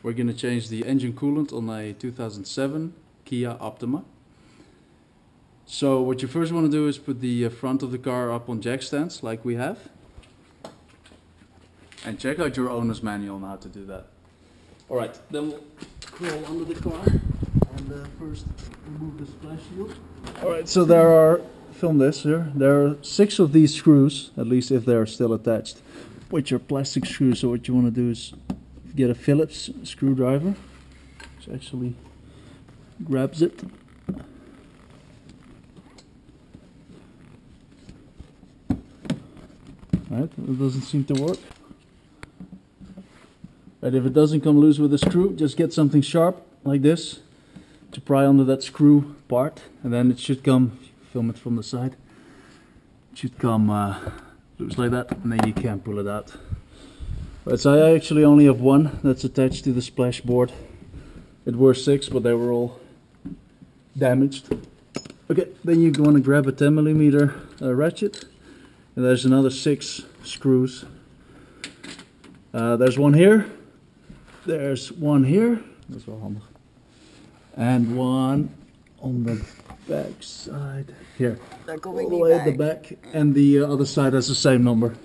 We're going to change the engine coolant on a 2007 Kia Optima. So what you first want to do is put the front of the car up on jack stands like we have. And check out your owner's manual on how to do that. Alright, then we'll crawl under the car and first remove the splash shield. Alright, so there are, film this here, there are 6 of these screws, at least if they're still attached, which are plastic screws. So what you want to do is get a Phillips screwdriver, which actually grabs it. Right, it doesn't seem to work. Right, if it doesn't come loose with a screw, just get something sharp like this to pry under that screw part, and then it should come, film it from the side, it should come loose like that, and then you can pull it out. Right, so I actually only have one that's attached to the splash board. It were 6, but they were all damaged. Okay, then you're going to grab a 10mm ratchet, and there's another 6 screws. There's one here, there's one here, that's wel handig, and one on the back side here, all the way at the back, and the other side has the same number.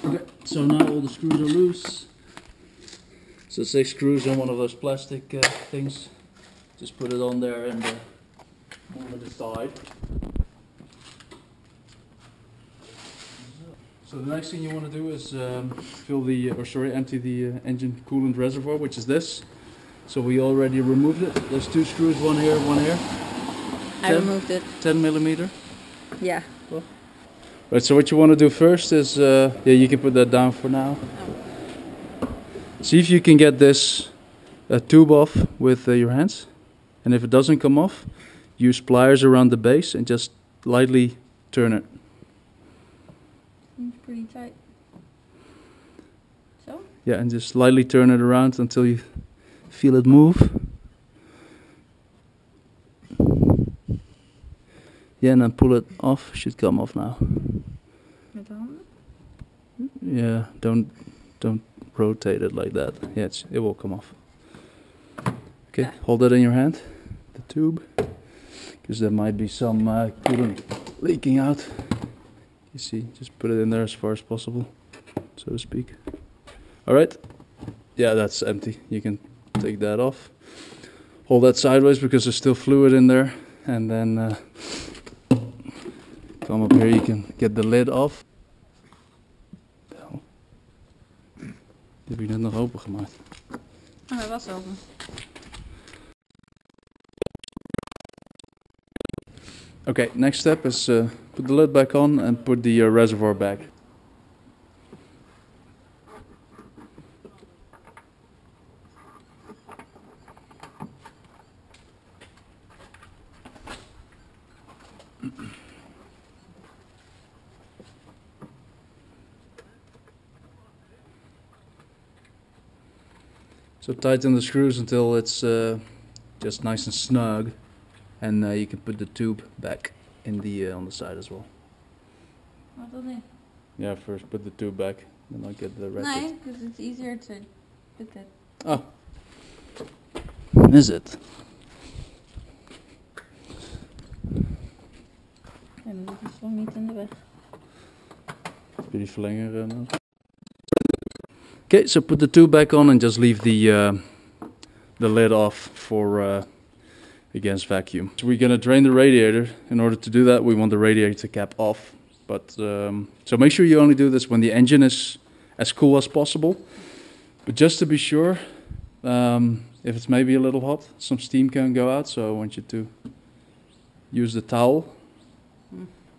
Okay, so now all the screws are loose. So 6 screws on one of those plastic things. Just put it on there and move it aside. So the next thing you want to do is empty the engine coolant reservoir, which is this. So we already removed it. There's 2 screws, one here, one here. I removed it. 10mm. Yeah. Well. Right. So what you want to do first is, you can put that down for now. Oh. See if you can get this tube off with your hands, and if it doesn't come off, use pliers around the base and just lightly turn it. Seems pretty tight. So? Yeah, and just lightly turn it around until you feel it move. Yeah, and then pull it off. Should come off now. Yeah, don't rotate it like that. Yeah, it will come off. Okay, hold that in your hand, the tube, because there might be some coolant leaking out. You see, just put it in there as far as possible, so to speak. Alright, yeah, that's empty. You can take that off. Hold that sideways because there's still fluid in there, and then come up here, you can get the lid off. Die heb je net nog open gemaakt. Oh, hij was open. Okay, next step is put the lid back on and put the reservoir back. So tighten the screws until it's just nice and snug, and you can put the tube back in the on the side as well. Wat dan niet? Yeah, first put the tube back, then I'll get the ratchet. No, because it's easier to put that. Oh, is it? En dat is nog niet in de weg. Heb je die verlenger nodig? Okay, so put the tube back on and just leave the lid off for against vacuum. So we're gonna drain the radiator. In order to do that, we want the radiator cap off. But so make sure you only do this when the engine is as cool as possible. But just to be sure, if it's maybe a little hot, some steam can go out. So I want you to use the towel,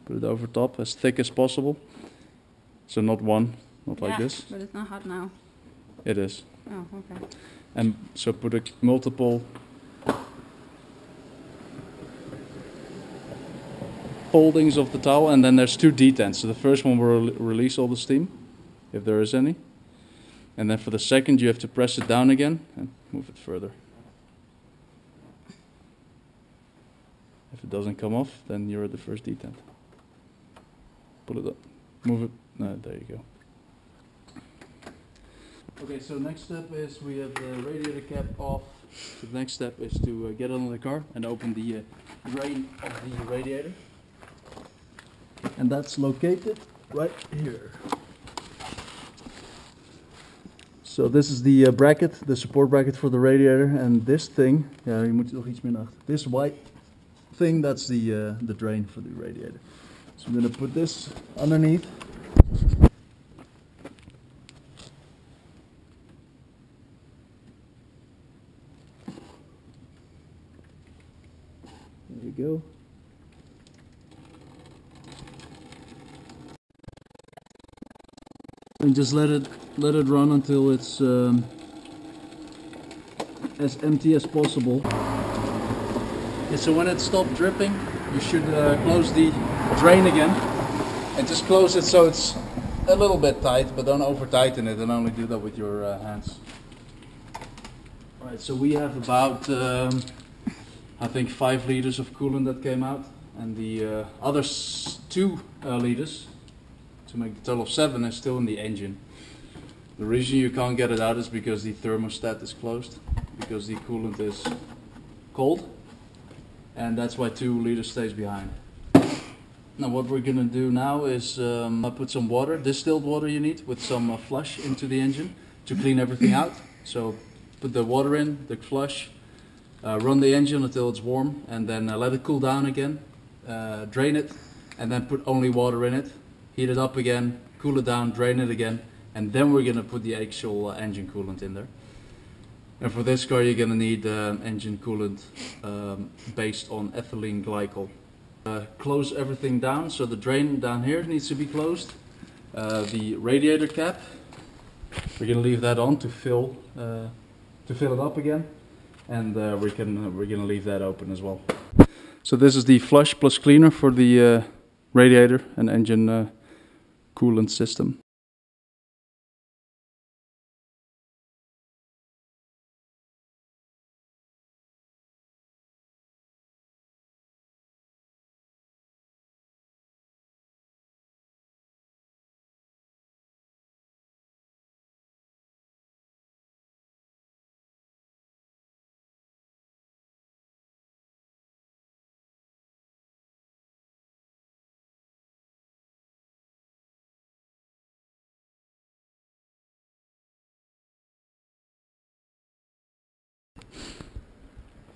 put it over top as thick as possible. So not one, not like this. But it's not hot now. It is. Oh, okay. And so put multiple foldings of the towel, and then there's 2 detents. So the first one will release all the steam, if there is any. And then for the second, you have to press it down again and move it further. If it doesn't come off, then you're at the first detent. Pull it up, move it. No, there you go. Okay, so next step is we have the radiator cap off. So the next step is to get under the car and open the drain of the radiator. And that's located right here. So this is the bracket, the support bracket for the radiator, and this thing, ja, je moet nog iets meer naar achter. This white thing, that's the drain for the radiator. So I'm going to put this underneath. There you go. And just let it run until it's as empty as possible. Yeah, so when it stopped dripping, you should close the drain again, and just close it so it's a little bit tight, but don't over tighten it, and only do that with your hands. Alright, so we have about I think 5 liters of coolant that came out, and the other 2 liters to make the total of 7 is still in the engine. The reason you can't get it out is because the thermostat is closed, because the coolant is cold, and that's why 2 liters stays behind. Now what we're gonna do now is put some water, distilled water you need, with some flush into the engine to clean everything out. So put the water in, the flush, run the engine until it's warm, and then let it cool down again, drain it, and then put only water in it, heat it up again, cool it down, drain it again, and then we're gonna put the actual engine coolant in there. And for this car you're gonna need engine coolant based on ethylene glycol. Close everything down, so the drain down here needs to be closed. The radiator cap, we're gonna leave that on to fill it up again, and we're gonna leave that open as well. So this is the flush plus cleaner for the radiator and engine coolant system.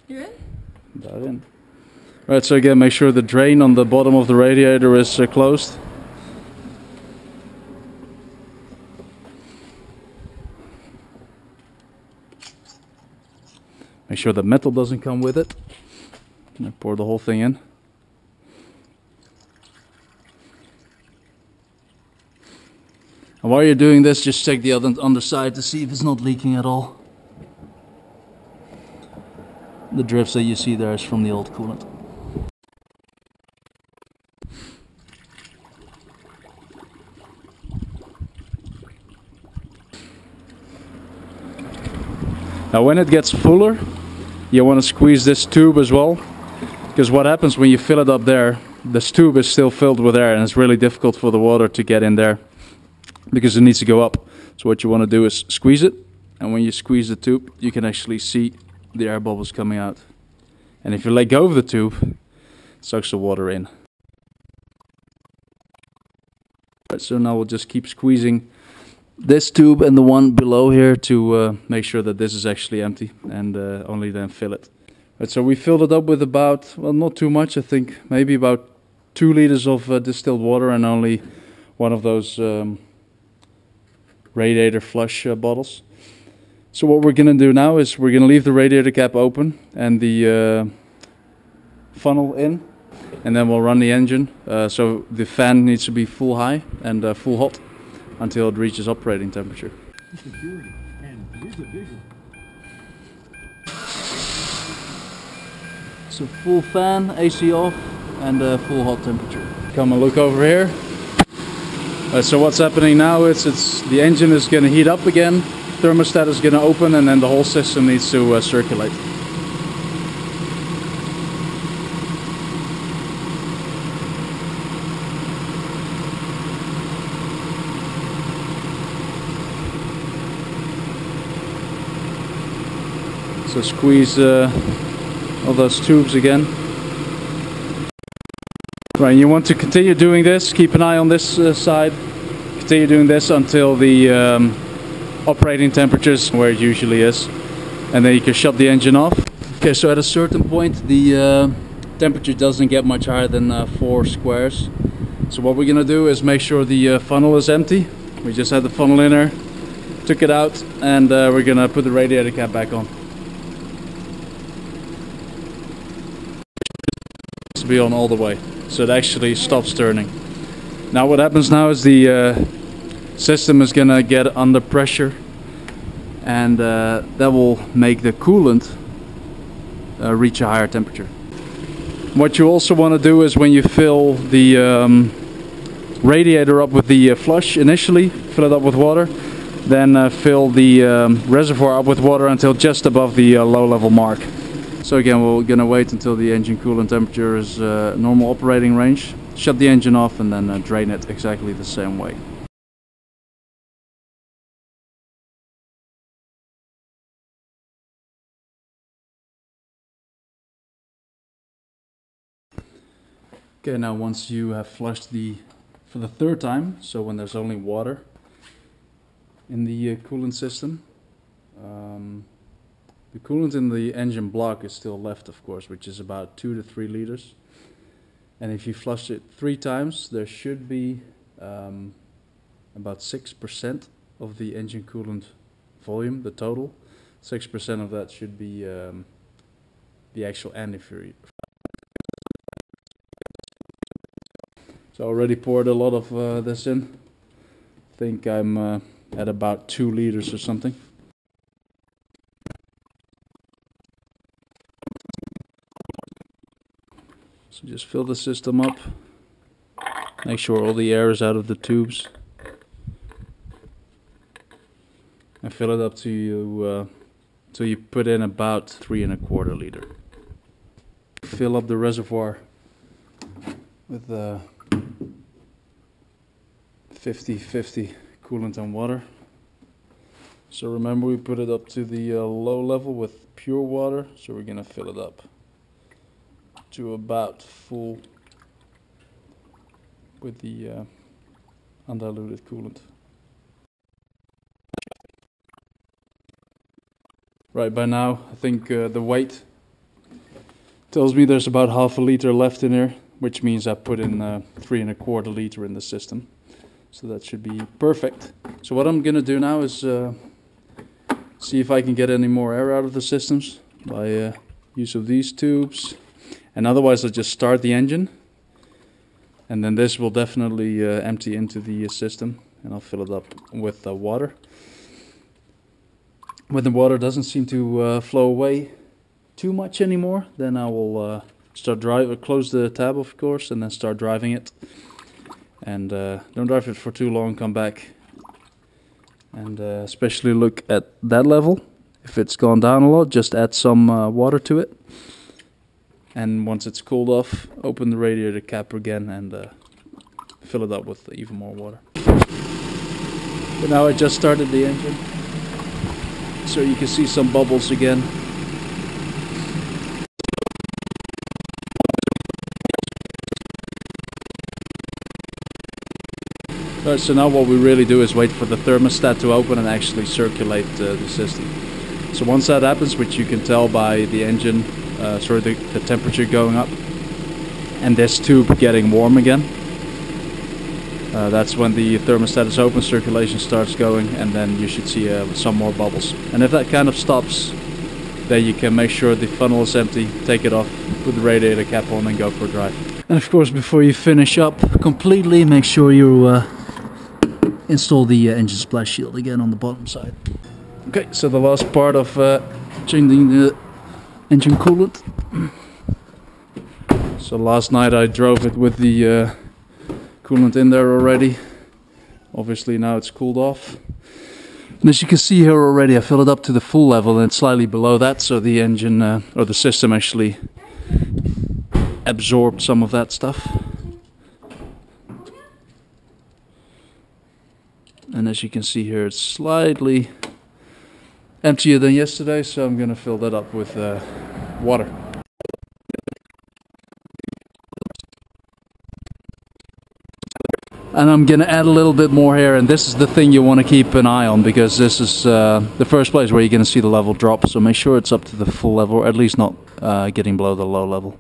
You're in? Daarin. Right, so again, make sure the drain on the bottom of the radiator is closed. Make sure the metal doesn't come with it. And pour the whole thing in. And while you're doing this, just check the other underside to see if it's not leaking at all. The drips that you see there is from the old coolant. Now when it gets fuller, you want to squeeze this tube as well, because what happens when you fill it up there, this tube is still filled with air and it's really difficult for the water to get in there because it needs to go up. So what you want to do is squeeze it, and when you squeeze the tube you can actually see the air bubbles coming out. And if you let go of the tube, it sucks the water in. Right, so now we'll just keep squeezing this tube and the one below here to make sure that this is actually empty, and only then fill it. Right, so we filled it up with about, well, not too much, I think maybe about 2 liters of distilled water and only one of those radiator flush bottles. So what we're going to do now is we're going to leave the radiator cap open and the funnel in, and then we'll run the engine. So the fan needs to be full high and full hot until it reaches operating temperature. So full fan, AC off, and full hot temperature. Come and look over here. So what's happening now is the engine is going to heat up again, thermostat is going to open, and then the whole system needs to circulate. So squeeze all those tubes again. Right, you want to continue doing this, keep an eye on this side. Continue doing this until the operating temperature is where it usually is. And then you can shut the engine off. Okay, so at a certain point the temperature doesn't get much higher than 4 squares. So what we're gonna do is make sure the funnel is empty. We just had the funnel in there, took it out, and we're gonna put the radiator cap back on. It should be on all the way, so it actually stops turning. Now what happens now is the system is gonna get under pressure, and that will make the coolant reach a higher temperature. What you also want to do is when you fill the radiator up with the flush initially, fill it up with water, then fill the reservoir up with water until just above the low level mark. So again, we're gonna wait until the engine coolant temperature is normal operating range, shut the engine off, and then drain it exactly the same way. Okay, now once you have flushed for the 3rd time, so when there's only water in the coolant system, the coolant in the engine block is still left, of course, which is about 2 to 3 liters. And if you flush it 3 times, there should be about 6% of the engine coolant volume, the total. 6% of that should be the actual antifreeze. So I already poured a lot of this in. I think I'm at about 2 liters or something. So just fill the system up. Make sure all the air is out of the tubes. And fill it up to you till you put in about 3 1/4 liter. Fill up the reservoir with 50-50 coolant and water. So remember, we put it up to the low level with pure water, so we're gonna fill it up to about full with the undiluted coolant. Right, by now I think the weight tells me there's about 1/2 liter left in here, which means I put in 3 1/4 liter in the system. So that should be perfect. So what I'm gonna do now is see if I can get any more air out of the systems by use of these tubes. And otherwise I'll just start the engine. And then this will definitely empty into the system, and I'll fill it up with water. When the water doesn't seem to flow away too much anymore, then I will close the tab, of course, and then start driving it. And don't drive it for too long, come back. And especially look at that level. If it's gone down a lot, just add some water to it. And once it's cooled off, open the radiator cap again and fill it up with even more water. But now I just started the engine, so you can see some bubbles again. Alright, so now what we really do is wait for the thermostat to open and actually circulate the system. So once that happens, which you can tell by the engine, the temperature going up and this tube getting warm again, that's when the thermostat is open, circulation starts going, and then you should see some more bubbles. And if that kind of stops, then you can make sure the funnel is empty, take it off, put the radiator cap on, and go for a drive. And of course, before you finish up completely, make sure you install the engine splash shield again on the bottom side. Okay, so the last part of changing the engine coolant. So last night I drove it with the coolant in there already. Obviously now it's cooled off. And as you can see here already, I filled it up to the full level and slightly below that, so the engine or the system actually absorbed some of that stuff. And as you can see here, it's slightly emptier than yesterday, so I'm gonna fill that up with water. And I'm gonna add a little bit more here, and this is the thing you want to keep an eye on, because this is the first place where you're gonna see the level drop, so make sure it's up to the full level, or at least not getting below the low level.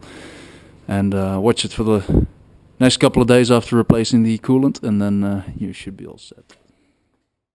And watch it for the next couple of days after replacing the coolant, and then you should be all set.